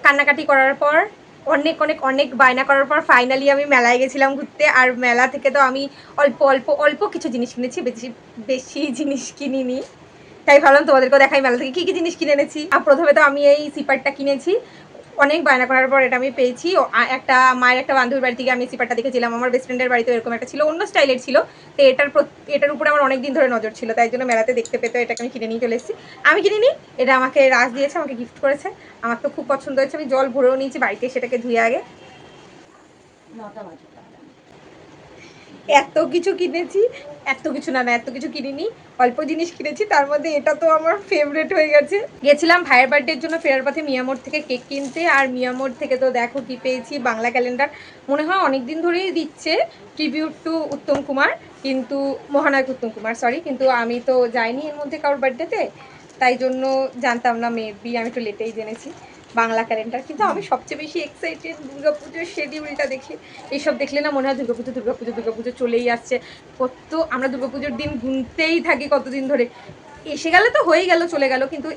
কান্নাকাটি করার পর অনেক অনেক অনেক বায়না করার পর ফাইনালি আমি মেলায় গেছিলাম ঘুরতে। আর মেলা থেকে তো আমি অল্প অল্প অল্প কিছু জিনিস কিনেছি, বেশি বেশি জিনিস কিনিনি। তাই ভাবলাম তোমাদেরকেও দেখাই মেলা থেকে কী কী জিনিস কিনে এনেছি। আর প্রথমে তো আমি এই সিপারটা কিনেছি, অনেক বায়না করার পর এটা আমি পেয়েছি। একটা মায়ের একটা বান্ধবীর বাড়ি থেকে আমি সিপারটা দেখেছিলাম, আমার বেস্ট ফ্রেন্ডের বাড়িতে এরকম একটা ছিল, অন্য স্টাইলের ছিল। তো এটার উপরে আমার অনেক দিন ধরে নজর ছিল, তাই জন্য মেলাতে দেখতে পেতো এটাকে আমি কিনে নিয়ে চলে এসেছি। আমি কিনিনি, এটা আমাকে রাজ দিয়েছে, আমাকে গিফট করেছে। আমার তো খুব পছন্দ হয়েছে, আমি জল ভরেও নিয়েছি বাড়িতে, সেটাকে ধুয়ে আগে। এত কিছু কিনেছি, এত কিছু না এত কিছু কিনিনি, অল্প জিনিস কিনেছি, তার মধ্যে এটা তো আমার ফেভারিট হয়ে গেছে। গেছিলাম ভাইয়ের বার্থডের জন্য ফেরার পথে মিয়ামোড় থেকে কেক কিনতে, আর মিয়ামোড় থেকে তো দেখো কি পেয়েছি, বাংলা ক্যালেন্ডার। মনে হয় অনেক দিন ধরেই দিচ্ছে ট্রিবিউট টু উত্তম কুমার, কিন্তু মহানায়ক উত্তম কুমার সরি, কিন্তু আমি তো যাইনি এর মধ্যে কারোর বার্থডেতে, তাই জন্য জানতাম না, মেবি আমি একটু লেটেই জেনেছি বাংলা ক্যালেন্ডার। কিন্তু আমি সবচেয়ে বেশি এক্সাইটেড দুর্গাপুজোর শেডিউলটা দেখে। এইসব দেখলে না মনে হয় দুর্গাপুজো দুর্গাপুজো দুর্গাপুজো চলেই আসছে। কত আমরা দুর্গাপুজোর দিন গুনতেই থাকি কতদিন ধরে, এসে গেলে তো হয়েই গেল, চলে গেল, কিন্তু